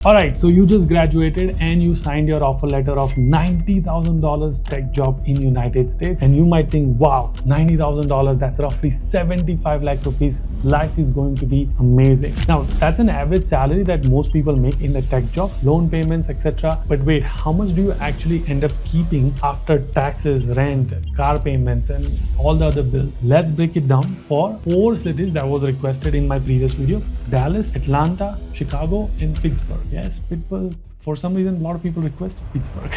Alright, so you just graduated and you signed your offer letter of $90,000 tech job in United States, and you might think, wow, $90,000, that's roughly 75 lakh rupees. Life is going to be amazing. Now, that's an average salary that most people make in the tech job, loan payments, etc. But wait, how much do you actually end up keeping after taxes, rent, car payments, and all the other bills? Let's break it down for 4 cities that was requested in my previous video: Dallas, Atlanta, Chicago, and Pittsburgh. Yes, Pittsburgh. For some reason, a lot of people request Pittsburgh.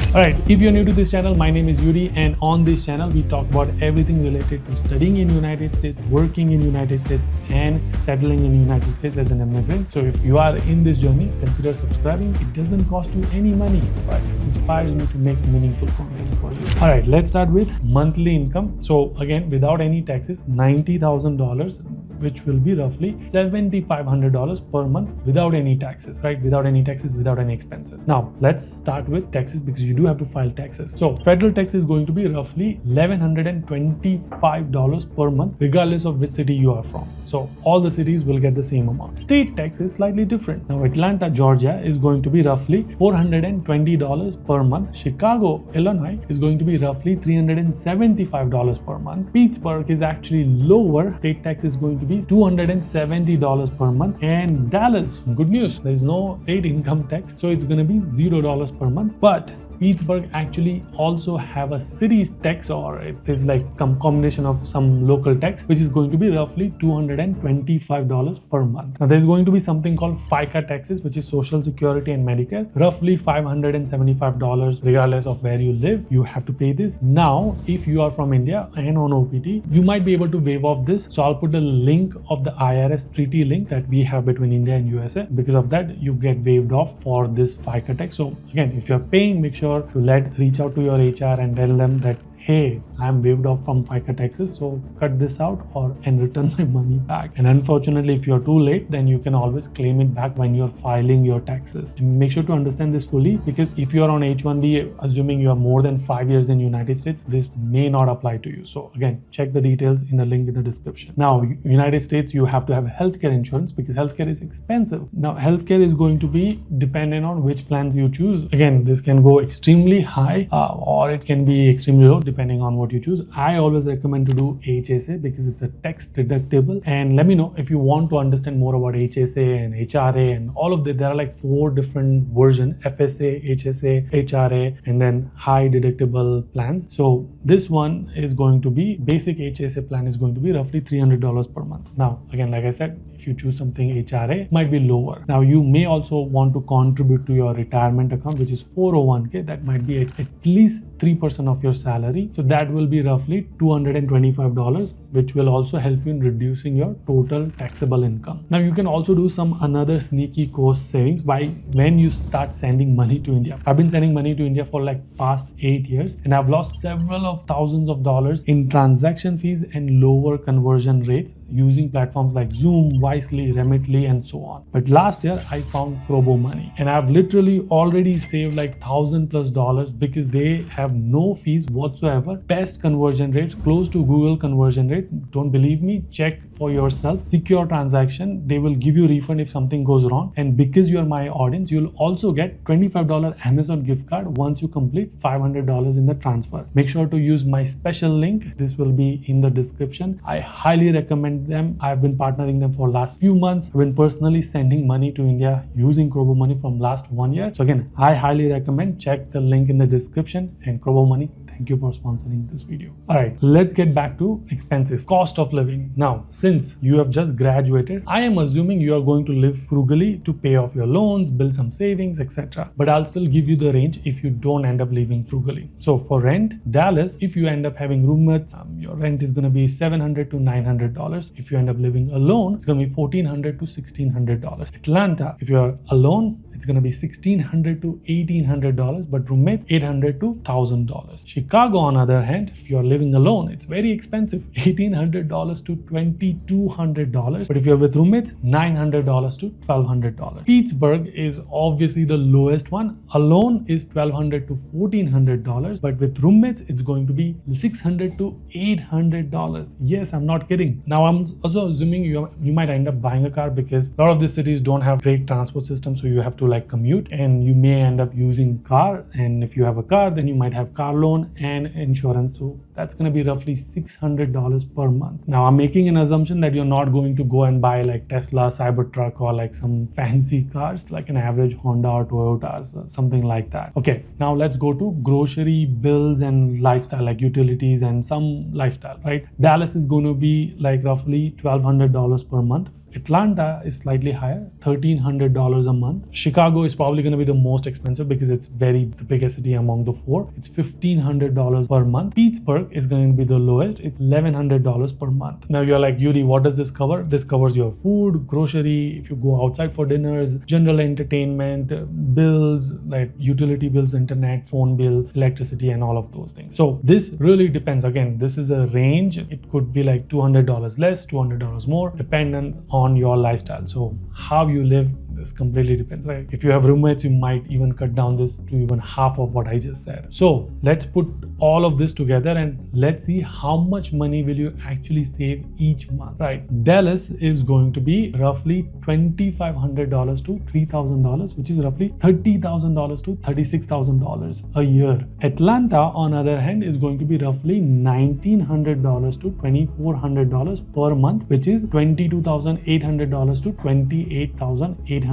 Alright, if you're new to this channel, my name is Yudi, and on this channel, we talk about everything related to studying in United States, working in United States, and settling in United States as an immigrant. So if you are in this journey, consider subscribing. It doesn't cost you any money, but it inspires me to make meaningful content for you. Alright, let's start with monthly income. So again, without any taxes, $90,000, which will be roughly $7,500 per month without any taxes, right? Without any taxes, without any expenses. Now, let's start with taxes because you do have to file taxes. So, federal tax is going to be roughly $1,125 per month, regardless of which city you are from. So, all the cities will get the same amount. State tax is slightly different. Now, Atlanta, Georgia is going to be roughly $420 per month. Chicago, Illinois is going to be roughly $375 per month. Pittsburgh is actually lower. State tax is going to be $270 per month. And Dallas, good news, there is no state income tax, so it's going to be $0 per month. But Pittsburgh actually also have a city's tax, or it is like some combination of some local tax, which is going to be roughly $225 per month. Now there's going to be something called FICA taxes, which is Social Security and Medicare, roughly $575 regardless of where you live. You have to pay this. Now, if you are from India and on OPT, you might be able to waive off this. So I'll put the link of the IRS treaty link that we have between India and USA. Because of that, you get waived off for this FICA tax. So again, if you're paying, make sure to reach out to your HR and tell them that, hey, I'm waived off from FICA taxes, so cut this out and return my money back. And unfortunately, if you're too late, then you can always claim it back when you're filing your taxes. And make sure to understand this fully, because if you're on H-1B, assuming you are more than 5 years in the United States, this may not apply to you. So again, check the details in the link in the description. Now, United States, you have to have healthcare insurance because healthcare is expensive. Now, healthcare is going to be dependent on which plan you choose. Again, this can go extremely high or it can be extremely low, depending on what you choose. I always recommend to do HSA because it's a tax deductible. And let me know if you want to understand more about HSA and HRA and all of that. There are like 4 different versions: FSA, HSA, HRA, and then high deductible plans. So this one is going to be, basic HSA plan is going to be roughly $300 per month. Now, again, like I said, if you choose something HRA, might be lower. Now, you may also want to contribute to your retirement account, which is 401k. That might be at least 3% of your salary. So that will be roughly $225, which will also help you in reducing your total taxable income. Now, you can also do some another sneaky cost savings by when you start sending money to India. I've been sending money to India for like past 8 years, and I've lost several of thousands of dollars in transaction fees and lower conversion rates using platforms like Zoom, Wisely, Remitly, and so on. But last year, I found Probo Money, and I've literally already saved like $1,000+ because they have no fees whatsoever. Best conversion rates, close to Google conversion rate. Don't believe me? Check for yourself. Secure transaction. They will give you refund if something goes wrong. And because you are my audience, you'll also get $25 Amazon gift card once you complete $500 in the transfer. Make sure to use my special link. This will be in the description. I highly recommend them. I've been partnering them for last few months. I've been personally sending money to India using Probo Money from last 1 year. So again, I highly recommend. Check the link in the description. And Probo Money, thank you for sponsoring this video. All right, let's get back to expenses, cost of living. Now, since you have just graduated, I am assuming you are going to live frugally to pay off your loans, build some savings, etc. But I'll still give you the range if you don't end up living frugally. So for rent, Dallas, if you end up having roommates, your rent is going to be $700 to $900. If you end up living alone, it's going to be $1,400 to $1,600. Atlanta, if you're alone, it's going to be $1,600 to $1,800, but roommate $800 to $1,000. Chicago, on the other hand, if you're living alone, it's very expensive, $1,800 to $2,200, but if you're with roommates, $900 to $1,200. Pittsburgh is obviously the lowest one. Alone is $1,200 to $1,400, but with roommates, it's going to be $600 to $800. Yes, I'm not kidding. Now, I'm also assuming you might end up buying a car because a lot of these cities don't have great transport system, so you have to like commute, and you may end up using car. And if you have a car, then you might have car loan and insurance. So that's going to be roughly $600 per month. Now, I'm making an assumption that you're not going to go and buy like Tesla, Cybertruck, or like some fancy cars, like an average Honda or Toyota, something like that. Okay, now let's go to grocery bills and lifestyle, like utilities and some lifestyle, right? Dallas is going to be like roughly $1,200 per month. Atlanta is slightly higher, $1,300 a month. Chicago is probably going to be the most expensive because it's the biggest city among the four. It's $1,500 per month. Pittsburgh is going to be the lowest. It's $1,100 per month. Now you're like, Yudi, what does this cover? This covers your food, grocery, if you go outside for dinners, general entertainment, bills, like utility bills, internet, phone bill, electricity, and all of those things. So this really depends. Again, this is a range. It could be like $200 less, $200 more, dependent on your lifestyle. So how you live, this completely depends, right? If you have roommates, you might even cut down this to even half of what I just said. So let's put all of this together and let's see how much money will you actually save each month, right? Dallas is going to be roughly $2,500 to $3,000, which is roughly $30,000 to $36,000 a year. Atlanta, on the other hand, is going to be roughly $1,900 to $2,400 per month, which is $22,800 to $28,800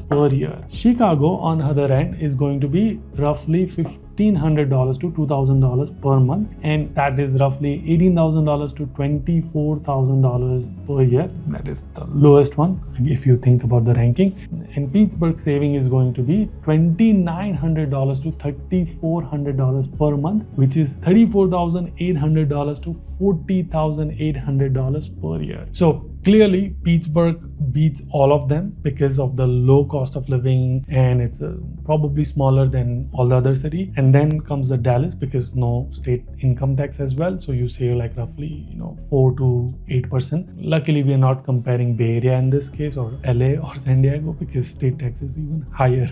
per year. Chicago, on the other hand, is going to be roughly $1,500 to $2,000 per month, and that is roughly $18,000 to $24,000 per year. That is the lowest one if you think about the ranking. And Pittsburgh saving is going to be $2,900 to $3,400 per month, which is $34,800 to $40,800 per year. So clearly, Pittsburgh beats all of them because of the low cost of living, and it's probably smaller than all the other cities. And then comes the Dallas because no state income tax as well. So you save like roughly 4 to 8%. Luckily, we are not comparing Bay Area in this case or LA or San Diego because state tax is even higher.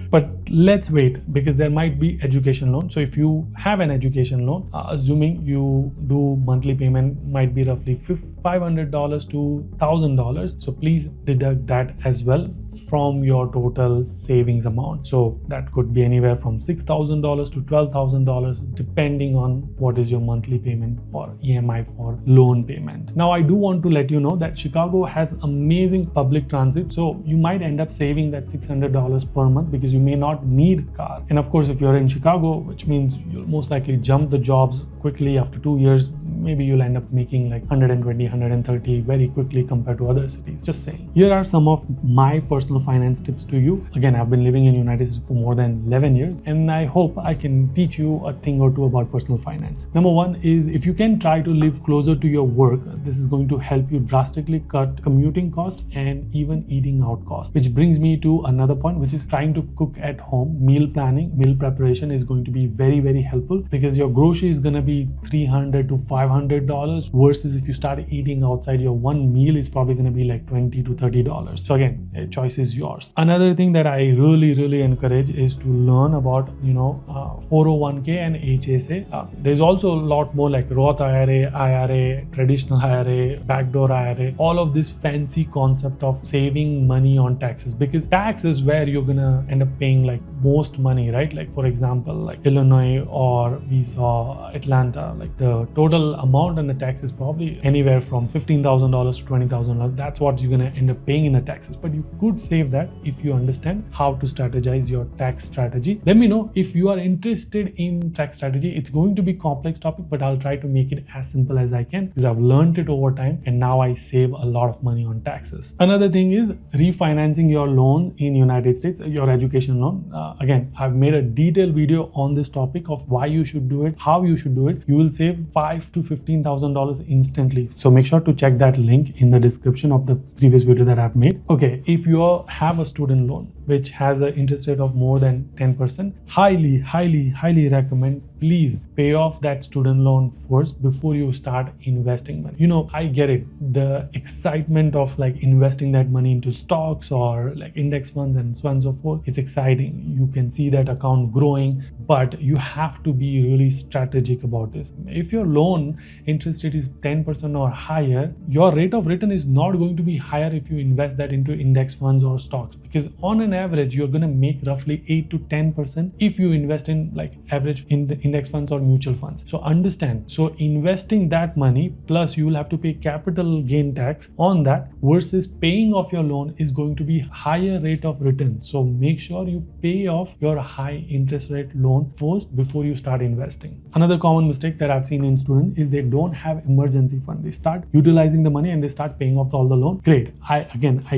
But let's wait because there might be education loan. So if you have an education loan, assuming you do monthly payment might be roughly $500 to $1,000. So please deduct that as well from your total savings amount. So that could be anywhere from $6,000 to $12,000 depending on what is your monthly payment for EMI for loan payment. Now I do want to let you know that Chicago has amazing public transit. So you might end up saving that $600 per month because you may not need a car. And of course, if you're in Chicago, which means you'll most likely jump the jobs quickly after 2 years, maybe you'll end up making like 120, 130 very quickly compared to other cities. Just saying. Here are some of my personal finance tips to you. Again, I've been living in the United States for more than 11 years, and I hope I can teach you a thing or two about personal finance. Number one is if you can try to live closer to your work, this is going to help you drastically cut commuting costs and even eating out costs. Which brings me to another point, which is trying to cook at home. Meal planning, meal preparation is going to be very, very helpful because your grocery is going to be $300 to $500 versus if you start eating outside, your one meal is probably going to be like $20 to $30. So again, choice is yours. Another thing that I really encourage is to learn about 401k and HSA. There's also a lot more like Roth IRA, traditional IRA, backdoor IRA, all of this fancy concept of saving money on taxes, because tax is where you're gonna end up paying like most money, right? Like for example, like Illinois, or we saw Atlanta, like the total amount and the tax is probably anywhere from $15,000 to $20,000. That's what you're gonna end up paying in the taxes. But you could save that if you understand how to strategize your tax strategy. Let me know if you are interested in tax strategy. It's going to be a complex topic, but I'll try to make it as simple as I can because I've learned it over time and now I save a lot of money on taxes. Another thing is refinancing your loan in United States, your education loan. Again, I've made a detailed video on this topic of why you should do it, how you should do it. You will save $5,000 to $15,000 instantly. So make sure to check that link in the description of the previous video that I've made. Okay, if you have a student loan which has an interest rate of more than 10%, highly recommend please pay off that student loan first before you start investing money. You know, I get it. The excitement of like investing that money into stocks or like index funds and so on and so forth, it's exciting. You can see that account growing, but you have to be really strategic about this. If your loan interest rate is 10% or higher, your rate of return is not going to be higher if you invest that into index funds or stocks, because on an average, you're going to make roughly 8 to 10% if you invest in like average in the index funds or mutual funds. So understand, so investing that money plus you will have to pay capital gain tax on that versus paying off your loan is going to be higher rate of return. So make sure you pay off your high interest rate loan first before you start investing. Another common mistake that I've seen in students is they don't have emergency fund. They start utilizing the money and they start paying off all the loan. Great, I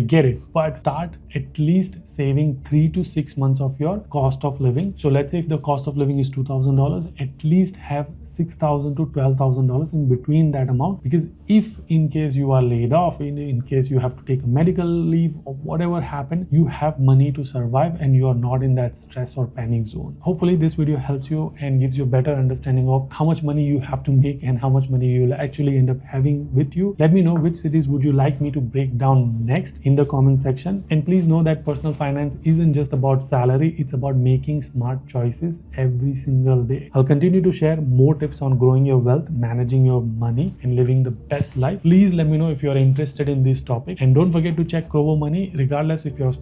get it, but start at least saving 3 to 6 months of your cost of living. So let's say if the cost of living is $2,000, at least have $6,000 to $12,000 in between that amount, because if in case you are laid off, in case you have to take a medical leave or whatever happened, you have money to survive and you are not in that stress or panic zone. Hopefully this video helps you and gives you a better understanding of how much money you have to make and how much money you will actually end up having with you. Let me know which cities would you like me to break down next in the comment section. And please know that personal finance isn't just about salary, it's about making smart choices every single day. I'll continue to share more tips on growing your wealth, managing your money, and living the best life. Please let me know if you're interested in this topic, and don't forget to check Robo Money. Regardless if you're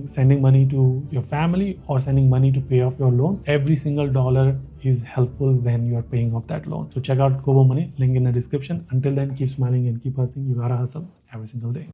sending money to your family or sending money to pay off your loan, every single dollar is helpful when you're paying off that loan. So check out Robo Money, link in the description. Until then, keep smiling and keep hustling. You gotta hustle every single day.